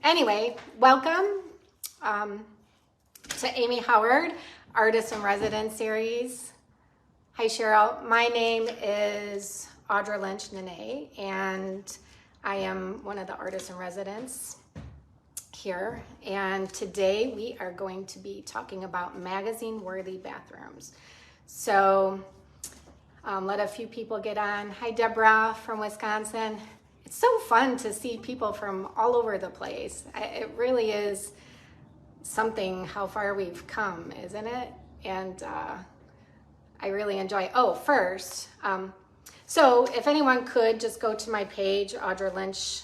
Anyway, welcome to Amy Howard, Artist in Residence series. Hi Cheryl, my name is Audra Lynch N, and I am one of the artists in residence here. And today we are going to be talking about magazine-worthy bathrooms. So let a few people get on. Hi Deborah from Wisconsin. It's so fun to see people from all over the place. It really is something how far we've come, isn't it? And I really enjoy. Oh, first, so if anyone could just go to my page, Audra Lynch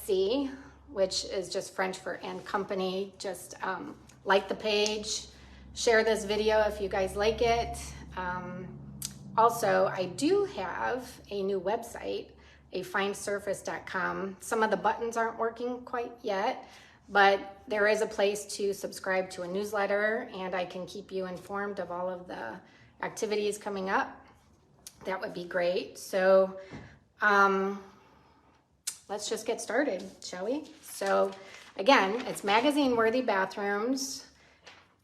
@C, which is just French for and company. Just like the page, share this video if you guys like it. Also, I do have a new website, a finesurface.com. Some of the buttons aren't working quite yet, but there is a place to subscribe to a newsletter, and I can keep you informed of all of the activities coming up. That would be great. So let's just get started, shall we? So again, it's magazine-worthy bathrooms,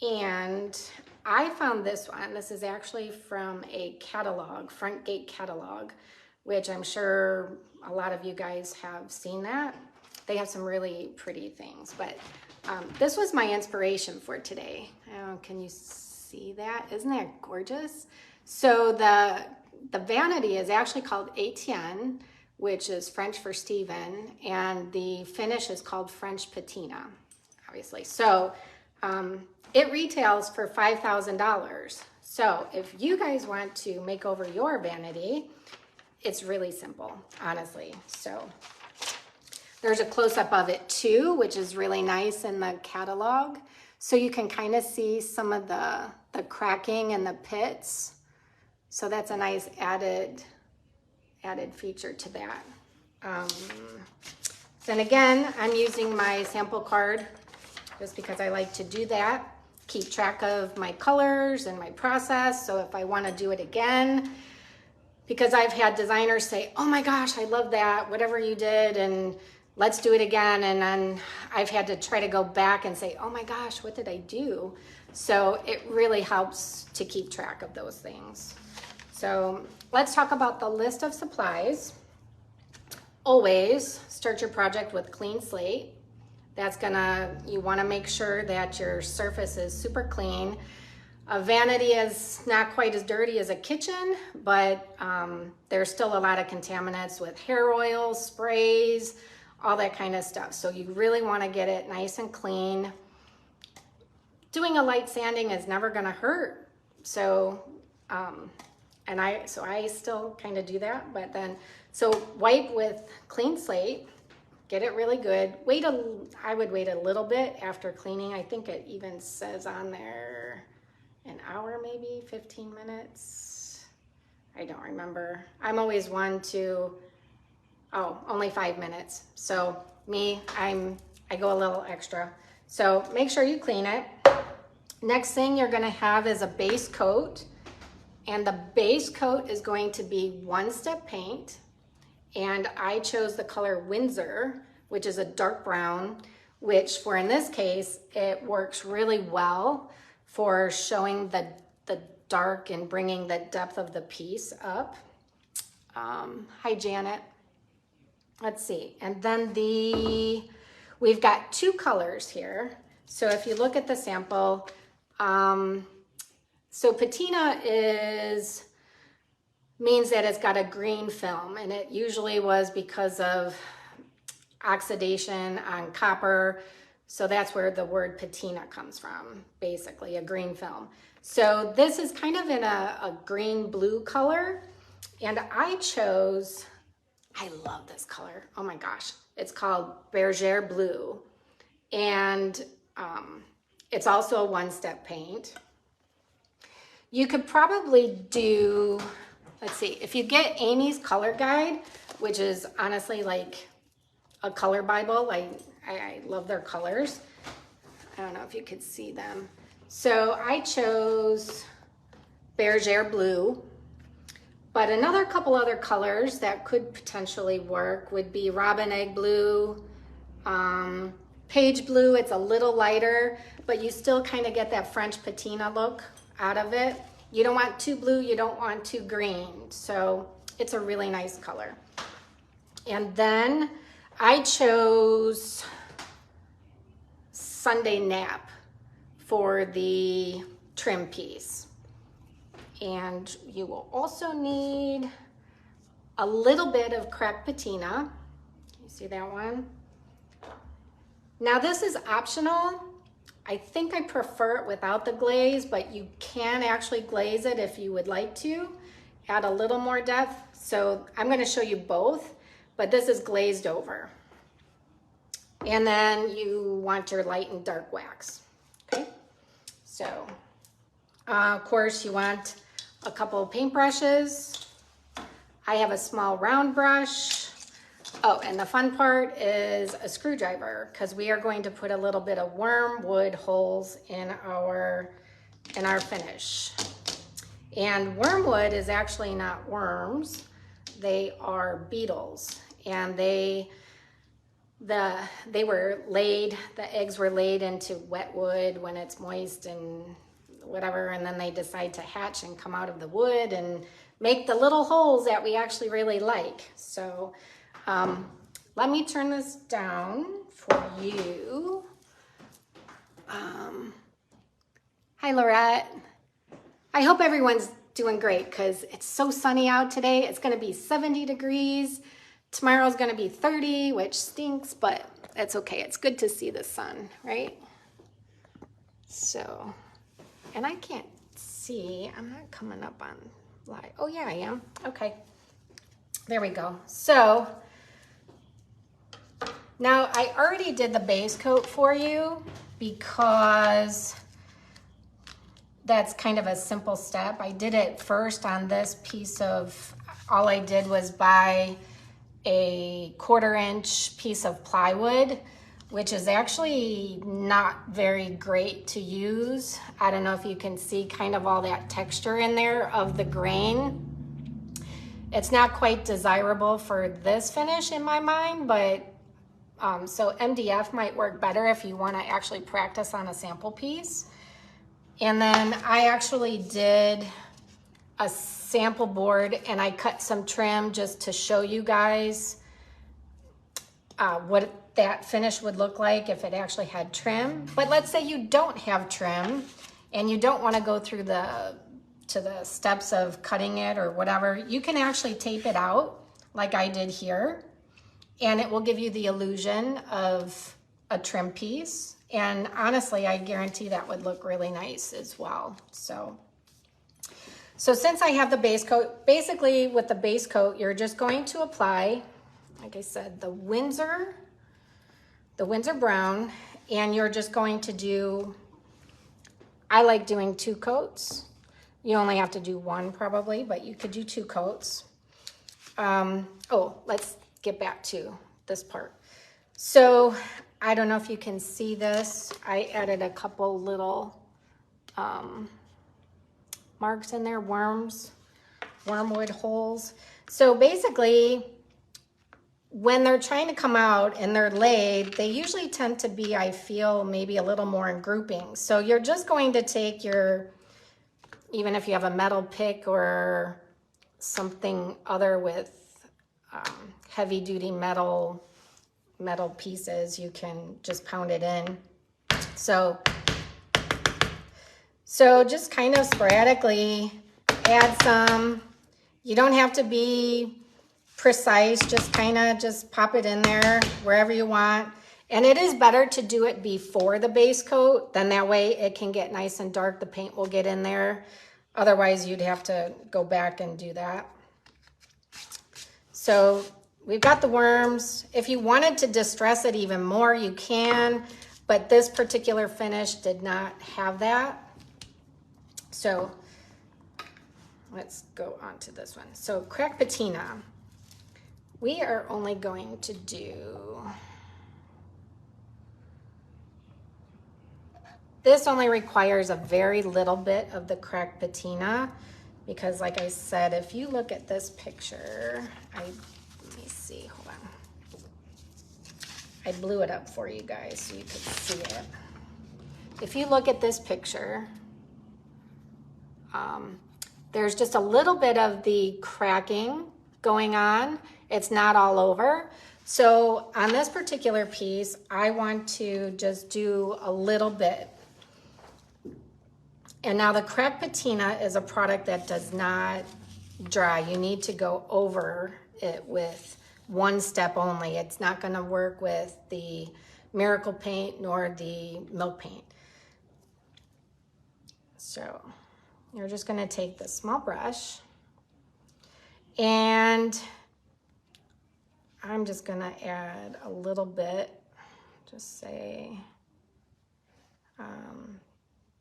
and I found this one. This is actually from a catalog, Front Gate catalog, which I'm sure a lot of you guys have seen that. They have some really pretty things, but this was my inspiration for today. Can you see that? Isn't that gorgeous? So the vanity is actually called Etienne, which is French for Stephen, and the finish is called French Patina, obviously. So it retails for $5,000. So if you guys want to make over your vanity, it's really simple, honestly. So there's a close-up of it too, which is really nice in the catalog. So you can kind of see some of the cracking and the pits. So that's a nice added feature to that. Then again, I'm using my sample card just because I like to do that. Keep track of my colors and my process. So if I want to do it again, because I've had designers say, oh my gosh, I love that, whatever you did, and let's do it again. And then I've had to try to go back and say, oh my gosh, what did I do? So it really helps to keep track of those things. So let's talk about the list of supplies. Always start your project with clean slate. You wanna make sure that your surface is super clean. A vanity is not quite as dirty as a kitchen, but there's still a lot of contaminants with hair oils, sprays, all that kind of stuff. So you really want to get it nice and clean. Doing a light sanding is never going to hurt. So, I still kind of do that, but then, so wipe with clean slate, get it really good. I would wait a little bit after cleaning. I think it even says on there an hour, maybe 15 minutes. I don't remember. I'm always one to, only 5 minutes. So I go a little extra. So make sure you clean it. Next thing you're gonna have is a base coat. And the base coat is going to be one-step paint. And I chose the color Windsor, which is a dark brown, which for in this case, it works really well for showing the dark and bringing the depth of the piece up. Hi, Janet. Let's see. And then we've got two colors here. So if you look at the sample, so patina means that it's got a green film, and it usually was because of oxidation on copper. So that's where the word patina comes from, basically, a green film. So this is kind of in a green-blue color, and I love this color. Oh my gosh. It's called Bergère Blue, and it's also a one-step paint. You could probably do, let's see, if you get Amy's color guide, which is honestly like a color Bible, I love their colors. I don't know if you could see them. So I chose Bergère Blue, but another couple other colors that could potentially work would be Robin Egg Blue, page blue. It's a little lighter, but you still kind of get that French patina look out of it. You don't want too blue, you don't want too green. So it's a really nice color. And then I chose Sunday Nap for the trim piece. And you will also need a little bit of cracked patina. You see that one? Now this is optional. I think I prefer it without the glaze, but you can actually glaze it if you would like to, add a little more depth. So I'm gonna show you both, but this is glazed over. And then you want your light and dark wax, okay? So, of course you want a couple of paintbrushes. I have a small round brush. Oh, and the fun part is a screwdriver, because we are going to put a little bit of wormwood holes in our finish. And wormwood is actually not worms, they are beetles. And the eggs were laid into wet wood when it's moist and whatever, and then they decide to hatch and come out of the wood and make the little holes that we actually really like. So let me turn this down for you. Hi, Lorette. I hope everyone's doing great because it's so sunny out today. It's gonna be 70 degrees. Tomorrow's gonna be 30, which stinks, but it's okay. It's good to see the sun, right? So, and I can't see, I'm not coming up on live. Oh yeah, I am, okay. There we go. So, now I already did the base coat for you because that's kind of a simple step. I did it first on this piece of, all I did was buy a 1/4 inch piece of plywood, which is actually not very great to use. I don't know if you can see kind of all that texture in there of the grain. It's not quite desirable for this finish in my mind, but so MDF might work better if you want to actually practice on a sample piece. And then I actually did a sample board and I cut some trim just to show you guys what that finish would look like if it actually had trim. But let's say you don't have trim and you don't want to go through the steps of cutting it or whatever. You can actually tape it out like I did here, and it will give you the illusion of a trim piece. And honestly, I guarantee that would look really nice as well. So since I have the base coat, basically with the base coat, you're just going to apply, like I said, the Windsor brown, and you're just going to do, I like doing 2 coats. You only have to do 1 probably, but you could do 2 coats. Oh, let's get back to this part. So I don't know if you can see this. I added a couple little marks in there, wormwood holes. So basically, when they're trying to come out and they're laid, they usually tend to be, I feel, maybe a little more in groupings. So you're just going to take your, even if you have a metal pick or something other with heavy duty metal pieces, you can just pound it in. So just kind of sporadically add some. You don't have to be precise, just kind of just pop it in there wherever you want. And it is better to do it before the base coat, then that way it can get nice and dark, the paint will get in there. Otherwise you'd have to go back and do that. So we've got the worms. If you wanted to distress it even more, you can, but this particular finish did not have that. So let's go on to this one. So cracked patina. We are only going to do, this only requires a very little bit of the cracked patina, because like I said, if you look at this picture, let me see, hold on. I blew it up for you guys so you could see it. If you look at this picture, there's just a little bit of the cracking going on. It's not all over. So on this particular piece, I want to just do a little bit. And now the cracked patina is a product that does not dry. You need to go over it with one step only. It's not gonna work with the Miracle Paint nor the Milk Paint. So you're just gonna take this small brush and I'm just gonna add a little bit, just say,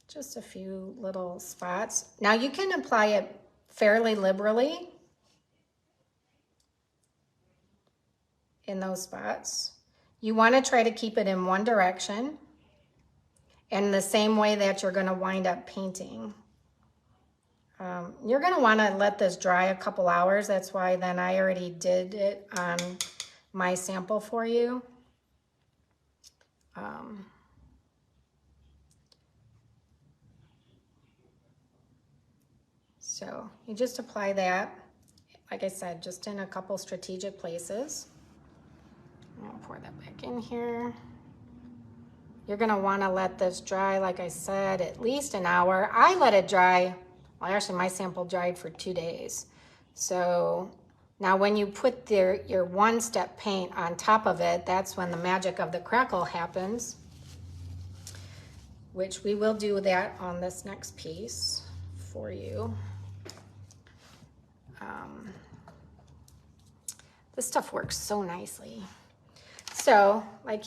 just a few little spots. Now you can apply it fairly liberally in those spots. You wanna try to keep it in one direction and the same way that you're gonna wind up painting. You're gonna wanna let this dry a couple hours. That's why then I already did it on my sample for you. So you just apply that, like I said, just in a couple strategic places. I'm gonna pour that back in here. You're gonna wanna let this dry, like I said, at least an hour. I let it dry, well actually my sample dried for 2 days. So now when you put your one-step paint on top of it, that's when the magic of the crackle happens, which we will do that on this next piece for you. This stuff works so nicely. So like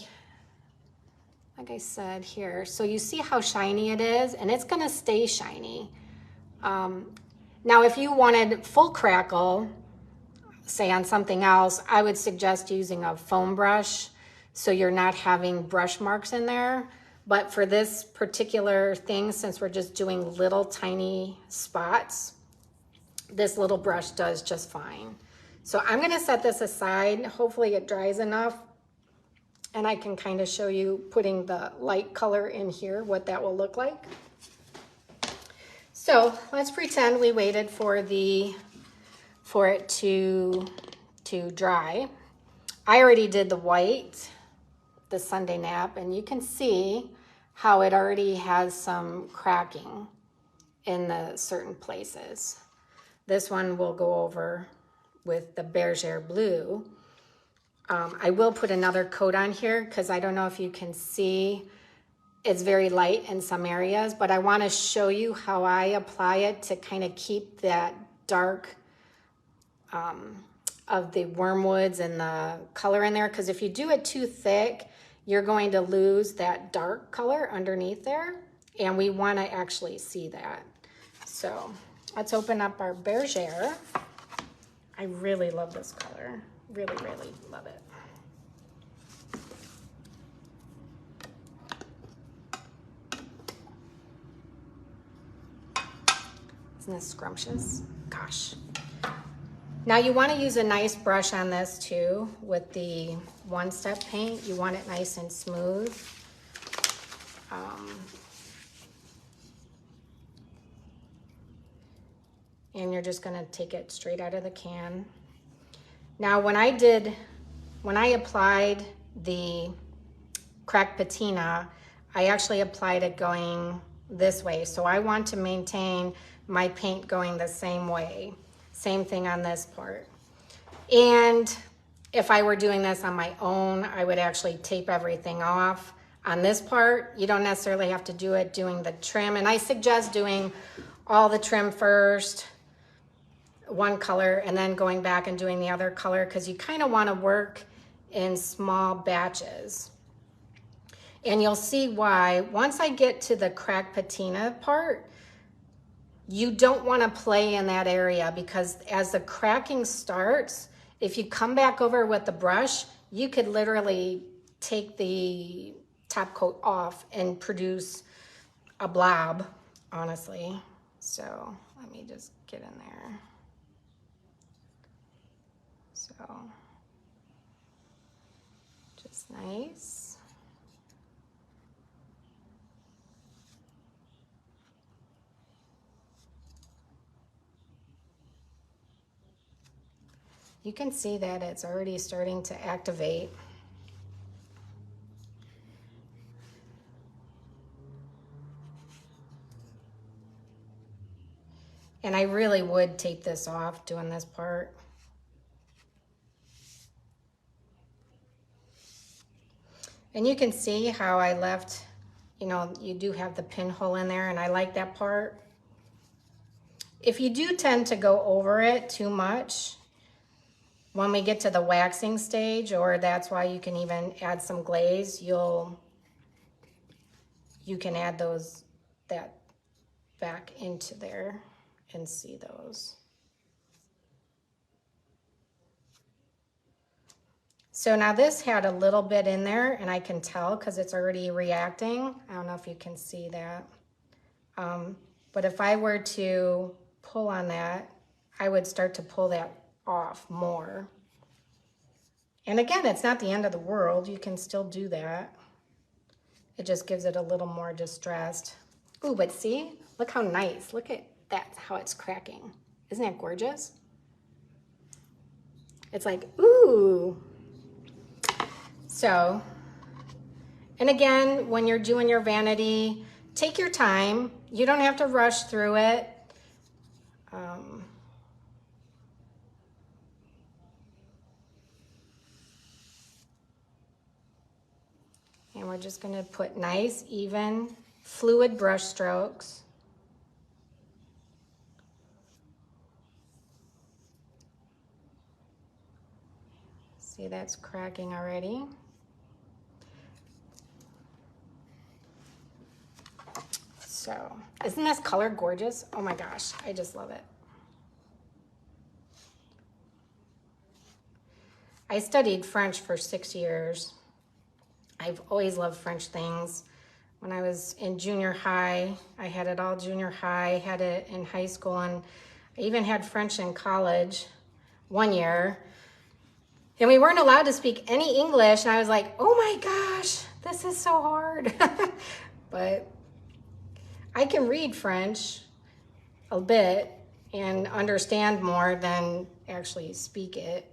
I said here, so you see how shiny it is, and it's gonna stay shiny. Now if you wanted full crackle, say on something else, I would suggest using a foam brush so you're not having brush marks in there. But for this particular thing, since we're just doing little tiny spots, this little brush does just fine. So I'm gonna set this aside. Hopefully it dries enough and I can kind of show you putting the light color in here, what that will look like. So let's pretend we waited for it to dry. I already did the white, the Sunday nap, and you can see how it already has some cracking in the certain places. This one will go over with the Bergère blue. I will put another coat on here because I don't know if you can see, it's very light in some areas, but I want to show you how I apply it to kind of keep that dark of the wormwoods and the color in there, because if you do it too thick, you're going to lose that dark color underneath there, and we want to actually see that. So let's open up our Bergère. I really love this color. Really, really love it. Isn't this scrumptious? Gosh. Now you want to use a nice brush on this too with the one-step paint. You want it nice and smooth. And you're just going to take it straight out of the can. Now when I applied the cracked patina, I actually applied it going this way. So I want to maintain my paint going the same way. Same thing on this part. And if I were doing this on my own, I would actually tape everything off. On this part, you don't necessarily have to do it doing the trim. And I suggest doing all the trim first, one color, and then going back and doing the other color, because you kind of want to work in small batches. And you'll see why. Once I get to the cracked patina part, you don't want to play in that area, because as the cracking starts, if you come back over with the brush, you could literally take the top coat off and produce a blob, honestly. So let me just get in there. So just It's nice. You can see that it's already starting to activate. And I really would tape this off doing this part. And you can see how I left, you know, you do have the pinhole in there, and I like that part. If you do tend to go over it too much, when we get to the waxing stage, or that's why you can even add some glaze, you can add that back into there and see those. So now this had a little bit in there, and I can tell because it's already reacting. I don't know if you can see that. But if I were to pull on that, I would start to pull that off more. And again, it's not the end of the world. You can still do that. It just gives it a little more distressed. Ooh, but see, look how nice. Look at that, how it's cracking. Isn't that gorgeous? It's like, ooh. So, and again, when you're doing your vanity, take your time. You don't have to rush through it. And we're just gonna put nice, even, fluid brush strokes. See, that's cracking already. So, isn't this color gorgeous? Oh my gosh, I just love it. I studied French for 6 years. I've always loved French things. When I was in junior high, I had it all junior high, had it in high school, and I even had French in college 1 year. And we weren't allowed to speak any English, and I was like, oh my gosh, this is so hard. But I can read French a bit and understand more than actually speak it.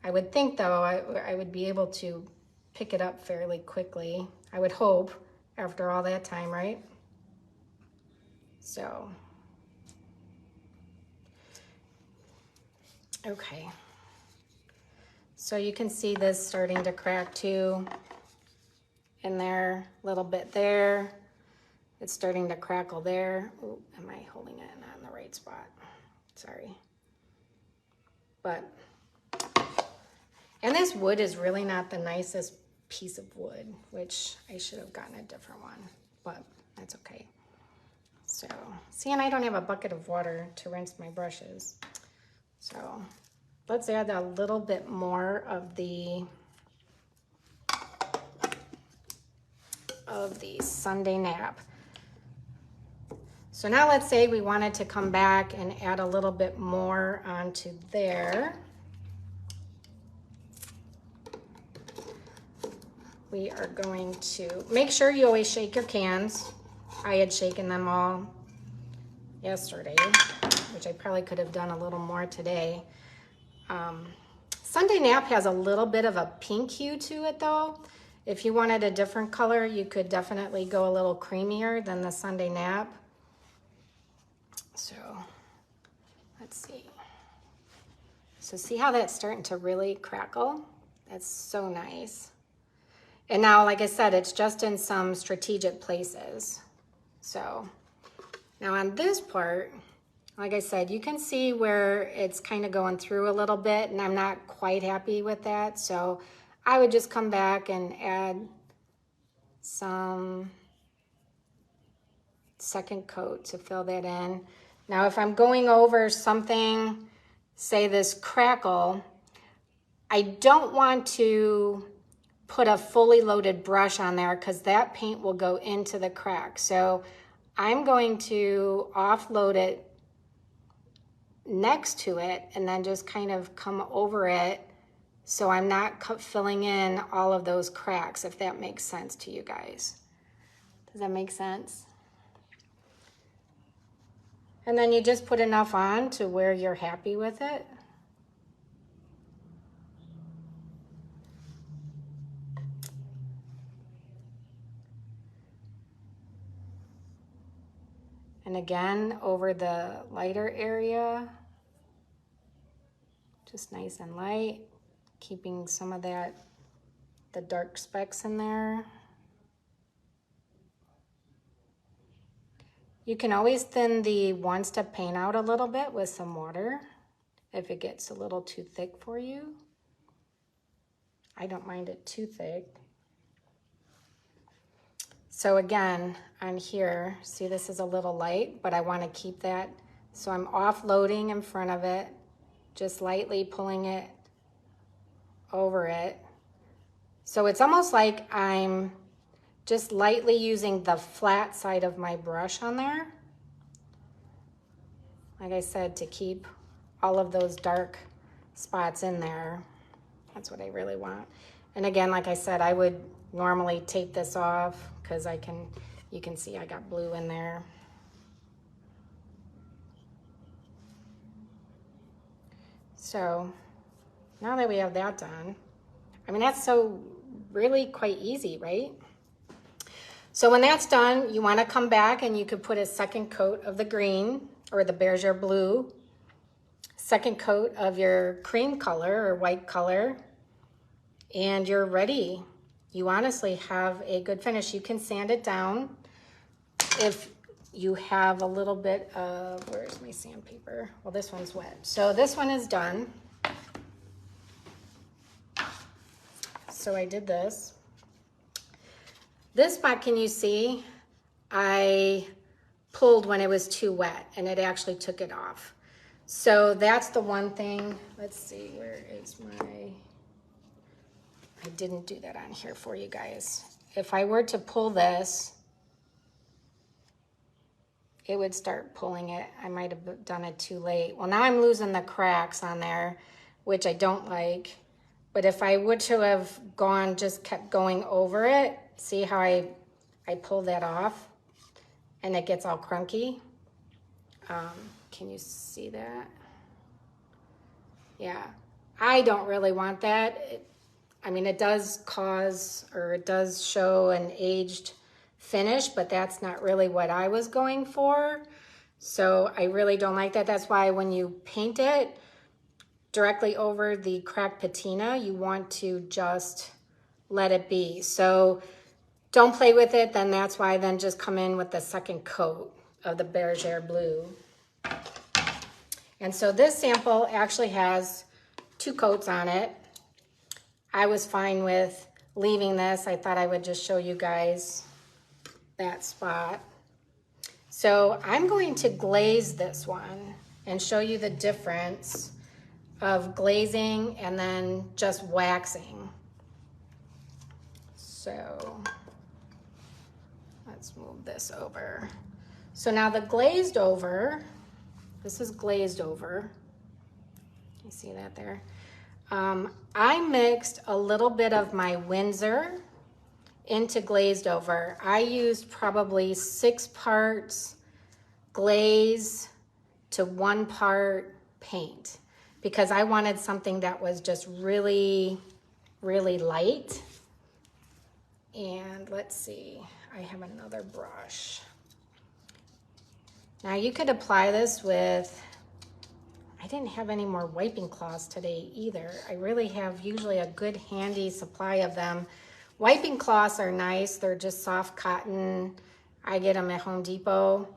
I would think, though, I would be able to pick it up fairly quickly. I would hope, after all that time, right? So, okay. So you can see this starting to crack too in there, a little bit there. It's starting to crackle there. Ooh, am I holding it not in the right spot? Sorry. But, and this wood is really not the nicest piece of wood, which I should have gotten a different one, but that's okay. So, see, and I don't have a bucket of water to rinse my brushes. So, let's add a little bit more of the Sunday nap. So now let's say we wanted to come back and add a little bit more onto there. We are going to make sure you always shake your cans. I had shaken them all yesterday, which I probably could have done a little more today. Sunday nap has a little bit of a pink hue to it though. If you wanted a different color, you could definitely go a little creamier than the Sunday nap. So, let's see. So see how that's starting to really crackle? That's so nice. And now, like I said, it's just in some strategic places. So, now on this part, like I said, you can see where it's kind of going through a little bit, and I'm not quite happy with that. So, I would just come back and add some second coat to fill that in. Now, if I'm going over something, say this crackle, I don't want to put a fully loaded brush on there because that paint will go into the crack. So I'm going to offload it next to it and then just kind of come over it So I'm not filling in all of those cracks, if that makes sense to you guys. Does that make sense? And then you just put enough on to where you're happy with it. And again, over the lighter area, just nice and light, keeping some of that, the dark specks in there. You can always thin the one-step paint out a little bit with some water if it gets a little too thick for you. I don't mind it too thick. So again, on here, see this is a little light, but I want to keep that. So I'm offloading in front of it, just lightly pulling it over it. So it's almost like I'm just lightly using the flat side of my brush on there. Like I said, to keep all of those dark spots in there. That's what I really want. And again, like I said, I would normally take this off because you can see I got blue in there. So now that we have that done, I mean, that's so really quite easy, right? So when that's done, you want to come back and you could put a second coat of the green or the Bergère blue, second coat of your cream color or white color, and you're ready. You honestly have a good finish. You can sand it down if you have a little bit of, where's my sandpaper? Well, this one's wet. So this one is done. So I did this. This spot, can you see? I pulled when it was too wet and it actually took it off. So that's the one thing. Let's see, where is my, I didn't do that on here for you guys. If I were to pull this, it would start pulling it. I might have done it too late. Well, now I'm losing the cracks on there, which I don't like. But if I would to have gone, just kept going over it, see how I pull that off and it gets all crunky? Can you see that? Yeah, I don't really want that. I mean, it does cause, or it does show an aged finish, but that's not really what I was going for. So I really don't like that. That's why when you paint it directly over the cracked patina, you want to just let it be. So don't play with it, then that's why then just come in with the second coat of the Bergère blue. And so this sample actually has 2 coats on it. I was fine with leaving this. I thought I would just show you guys that spot. So I'm going to glaze this one and show you the difference of glazing and then just waxing. So let's move this over. So now the glazed over, this is glazed over. You see that there? I mixed a little bit of my Windsor into glazed over. I used probably 6 parts glaze to 1 part paint because I wanted something that was just really, really light. And let's see, I have another brush. Now you could apply this with, I didn't have any more wiping cloths today either. I really have usually a good handy supply of them. Wiping cloths are nice. They're just soft cotton. I get them at Home Depot.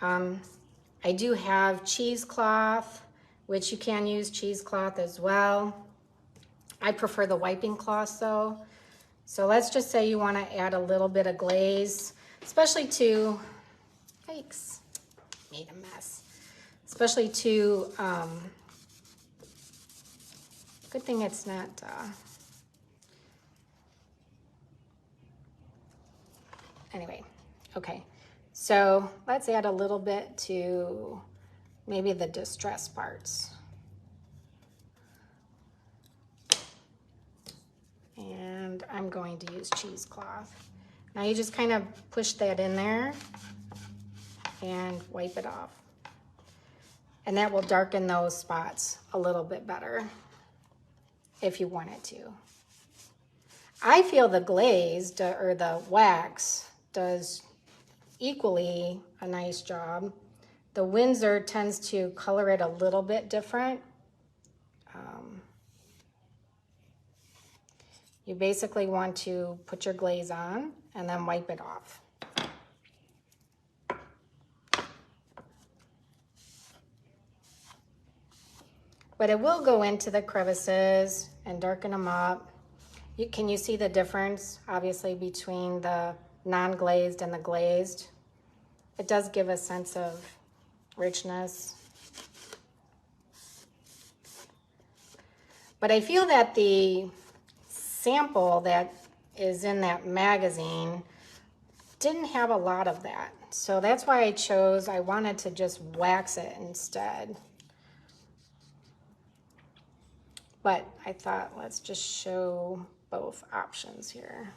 I do have cheesecloth, which you can use cheesecloth as well. I prefer the wiping cloths though. So let's just say you want to add a little bit of glaze, especially to, yikes, made a mess. Especially to, good thing it's not, anyway, okay. So let's add a little bit to maybe the distress parts. I'm going to use cheesecloth. Now you just kind of push that in there and wipe it off. And that will darken those spots a little bit better if you want it to. I feel the glaze or the wax does equally a nice job. The Windsor tends to color it a little bit different. You basically want to put your glaze on and then wipe it off. But it will go into the crevices and darken them up. Can you see the difference, obviously, between the non-glazed and the glazed? It does give a sense of richness. But I feel that the sample that is in that magazine didn't have a lot of that. So that's why I wanted to just wax it instead. But I thought, let's just show both options here.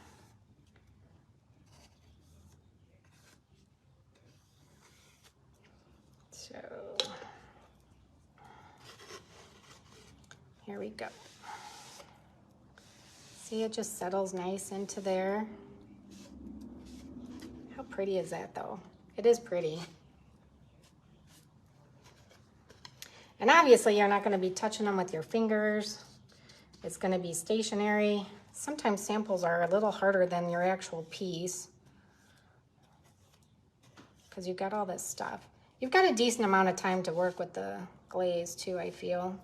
So here we go. See, it just settles nice into there. How pretty is that though? It is pretty. And obviously you're not going to be touching them with your fingers. It's going to be stationary. Sometimes samples are a little harder than your actual piece because you've got all this stuff. You've got a decent amount of time to work with the glaze too, I feel.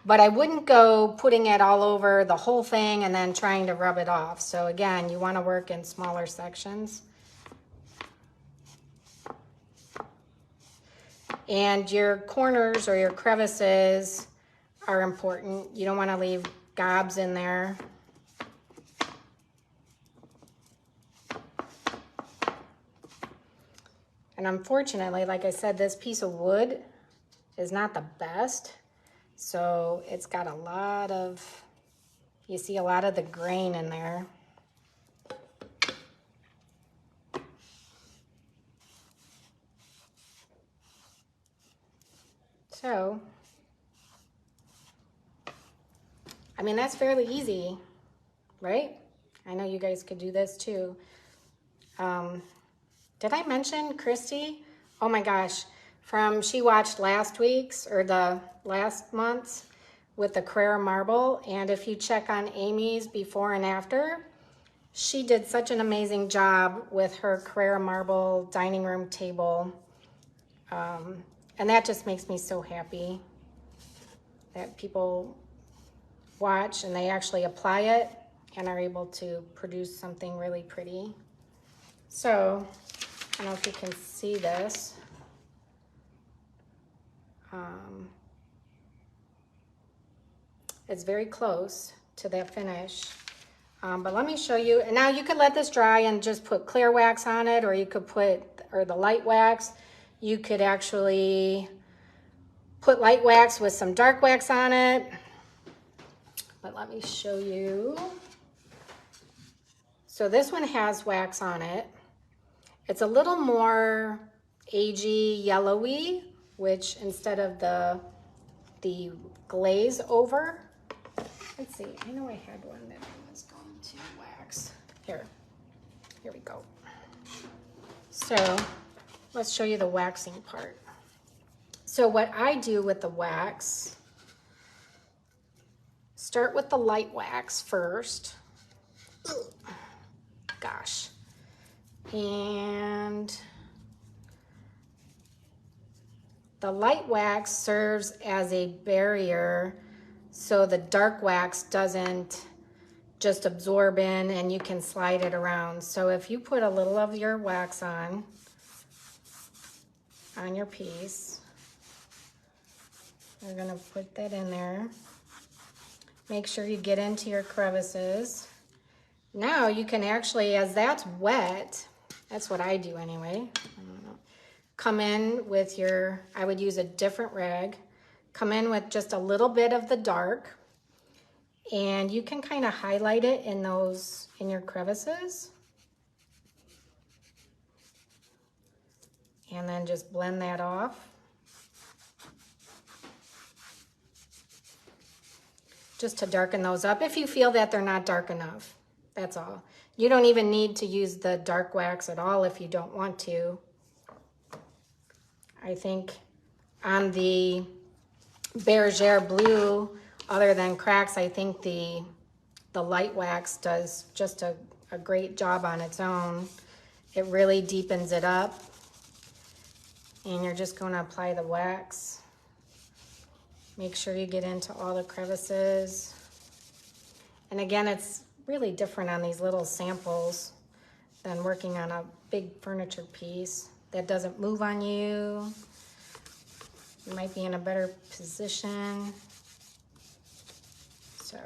But I wouldn't go putting it all over the whole thing and then trying to rub it off. So again, you want to work in smaller sections. And your corners or your crevices are important. You don't want to leave gobs in there. And unfortunately, like I said, this piece of wood is not the best. So it's got a lot of, you see a lot of the grain in there. So, I mean, that's fairly easy, right? I know you guys could do this too. Did I mention Christy? Oh my gosh. She watched last week's or the last month's with the Carrara marble. And if you check on Amy's before and after, she did such an amazing job with her Carrara marble dining room table. And that just makes me so happy that people watch and they actually apply it and are able to produce something really pretty. So, I don't know if you can see this. It's very close to that finish. But let me show you. And now you could let this dry and just put clear wax on it, or you could put, or the light wax. You could actually put light wax with some dark wax on it. But let me show you. So this one has wax on it. It's a little more agey, yellowy, which instead of the glaze over. Let's see, I know I had one that I was going to wax. Here we go. So let's show you the waxing part. So what I do with the wax, start with the light wax first. Gosh. And the light wax serves as a barrier so the dark wax doesn't just absorb in and you can slide it around. So if you put a little of your wax on your piece, you're gonna put that in there. Make sure you get into your crevices. Now you can actually, as that's wet, that's what I do anyway. Come in with your, I would use a different rag. Come in with just a little bit of the dark And you can kind of highlight it in your crevices. And then just blend that off. Just to darken those up if you feel that they're not dark enough. That's all. You don't even need to use the dark wax at all if you don't want to. I think on the Bergère blue, other than cracks, I think the light wax does just a great job on its own. It really deepens it up. And you're just going to apply the wax. Make sure you get into all the crevices. And again, it's really different on these little samples than working on a big furniture piece that doesn't move on you. You might be in a better position. So,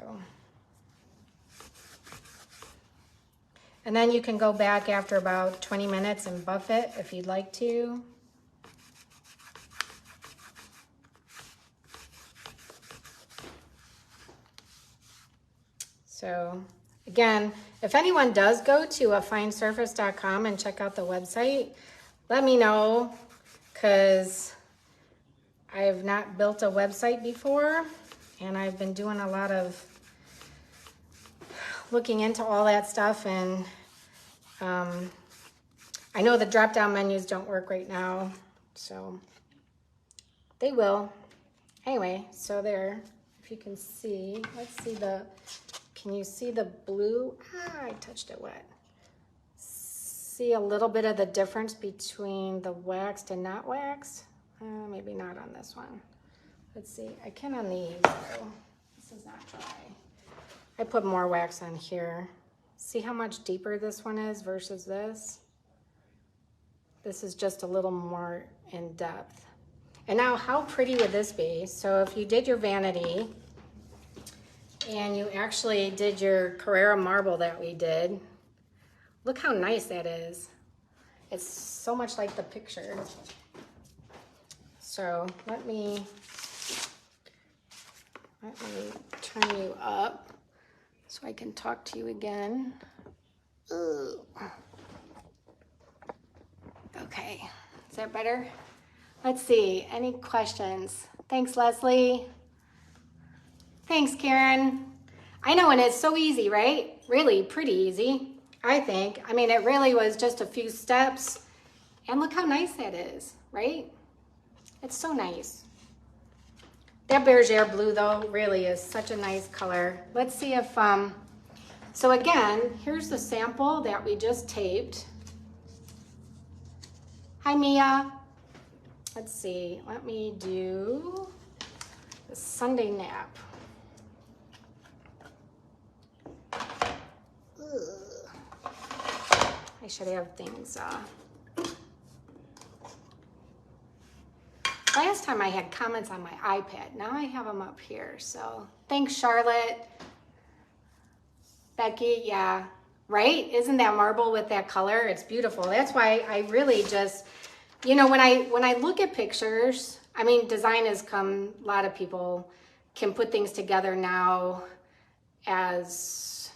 and then you can go back after about 20 minutes and buff it if you'd like to. So again, if anyone does go to afinesurface.com and check out the website, let me know, because I have not built a website before, and I've been doing a lot of looking into all that stuff, and I know the drop-down menus don't work right now, so they will. Anyway, so there, if you can see, let's see can you see the blue? I touched it wet. See a little bit of the difference between the waxed and not waxed? Maybe not on this one. Let's see, I can on these though. This is not dry. I put more wax on here. See how much deeper this one is versus this? This is just a little more in depth. And now how pretty would this be? So if you did your vanity, and you actually did your Carrara marble that we did, look how nice that is. It's so much like the picture. So let me turn you up so I can talk to you again. Ooh. Okay, is that better? Let's see, any questions? Thanks, Leslie. Thanks, Karen. I know, and it's so easy, right? Really pretty easy, I think. I mean, it really was just a few steps, and look how nice that is, right? It's so nice. That Bergère blue, though, really is such a nice color. Let's see if, so again, here's the sample that we just taped. Hi, Mia. Let's see, let me do the Sunday nap. I should have things. Last time I had comments on my iPad. Now I have them up here. So thanks, Charlotte. Becky, yeah, right? Isn't that marble with that color? It's beautiful. That's why I really just, you know, when I look at pictures, I mean, design has come, a lot of people can put things together now as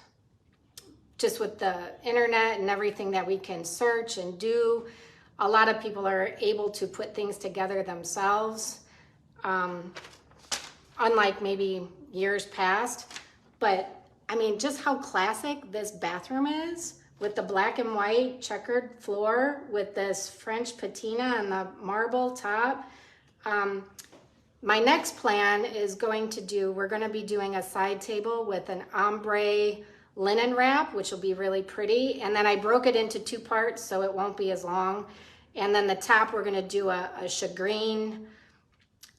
just with the internet and everything that we can search and do. A lot of people are able to put things together themselves, unlike maybe years past. But I mean, just how classic this bathroom is with the black and white checkered floor with this French patina and the marble top. My next plan is we're going to be doing a side table with an ombre linen wrap, which will be really pretty. And then I broke it into two parts so it won't be as long. And then the top, we're gonna do a shagreen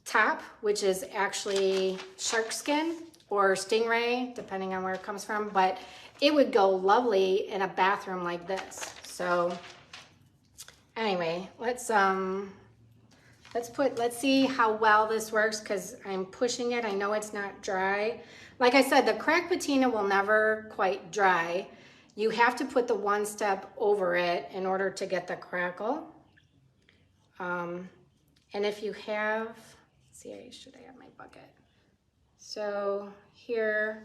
top, which is actually shark skin or stingray, depending on where it comes from. But it would go lovely in a bathroom like this. So anyway, let's see how well this works, because I'm pushing it. I know it's not dry. Like I said, the crack patina will never quite dry. You have to put the one step over it in order to get the crackle. And if you have, let's see, should I have my bucket? So here,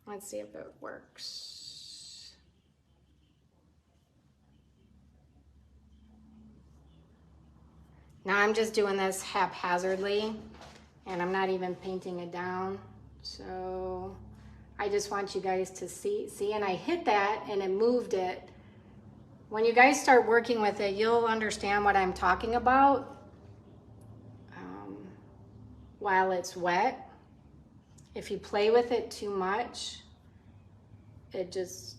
Let's see if it works. Now I'm just doing this haphazardly and I'm not even painting it down. So I just want you guys to see, and I hit that and it moved it. When you guys start working with it, you'll understand what I'm talking about. While it's wet, if you play with it too much, it does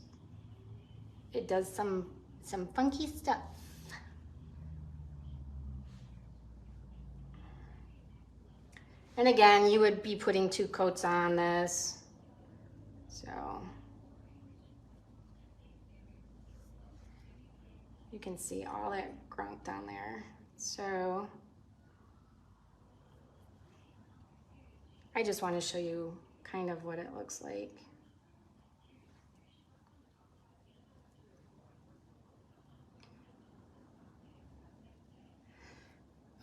some funky stuff. And again, you would be putting 2 coats on this. So you can see all that grunk down there. So I just want to show you kind of what it looks like.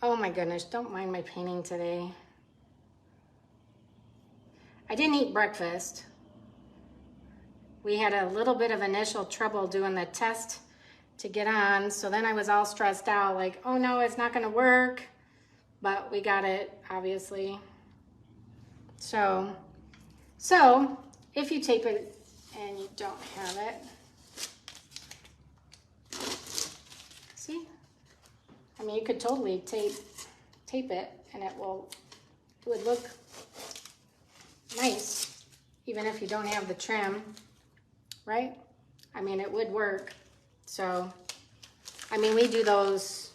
Oh my goodness, don't mind my painting today. I didn't eat breakfast. We had a little bit of initial trouble doing the test to get on, so then I was all stressed out, like, oh no, it's not gonna work, but we got it, obviously. So if you tape it and you don't have it, see? I mean, you could totally tape it and it would look nice, even if you don't have the trim, right? I mean, it would work. So, I mean, we do those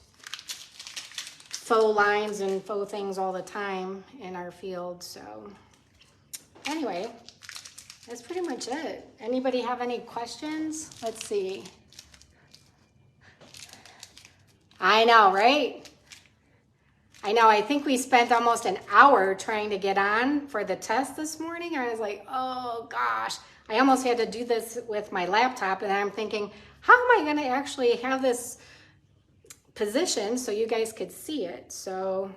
faux lines and faux things all the time in our field. So anyway, that's pretty much it. Anybody have any questions? Let's see. I know, right? I know, I think we spent almost an hour trying to get on for the test this morning. I was like, oh gosh, I almost had to do this with my laptop, and I'm thinking, how am I gonna actually have this position so you guys could see it? So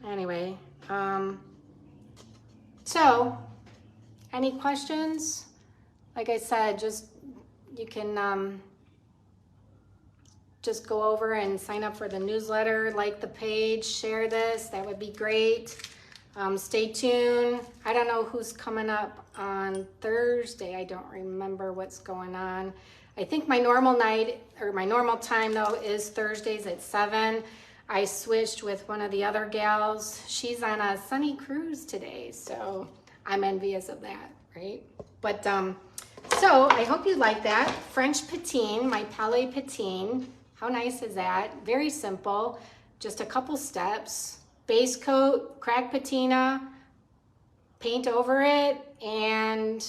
anyway, so any questions? Like I said, you can just go over and sign up for the newsletter, like the page, share this, that would be great. Stay tuned. I don't know who's coming up on Thursday. I don't remember what's going on. I think my normal night, or my normal time though, is Thursdays at 7. I switched with one of the other gals. She's on a sunny cruise today, so I'm envious of that, right? But so I hope you like that. French patine, my palette patine. How nice is that? Very simple, just a couple steps. Base coat, crack patina, paint over it, and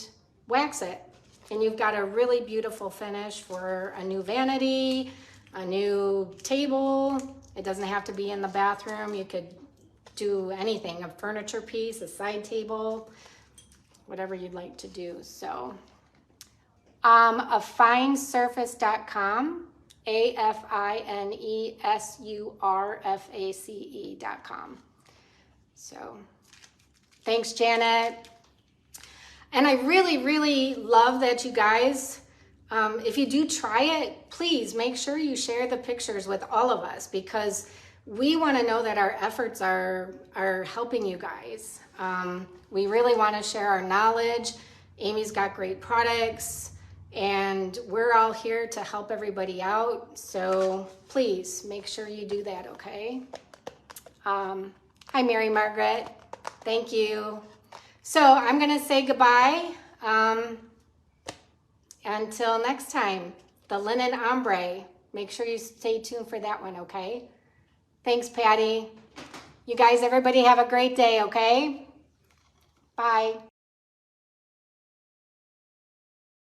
wax it. And you've got a really beautiful finish for a new vanity, a new table. It doesn't have to be in the bathroom. You could do anything, a furniture piece, a side table, whatever you'd like to do. So, afinesurface.com, afinesurface.com. So, thanks, Janet. And I really, really love that you guys, if you do try it, please make sure you share the pictures with all of us, because we want to know that our efforts are helping you guys. We really want to share our knowledge. Amy's got great products, and we're all here to help everybody out. So please make sure you do that, okay? Hi, Mary Margaret. Thank you. So I'm going to say goodbye. Until next time, the linen ombre. Make sure you stay tuned for that one, okay? Thanks, Patty. You guys, everybody have a great day, okay? Bye.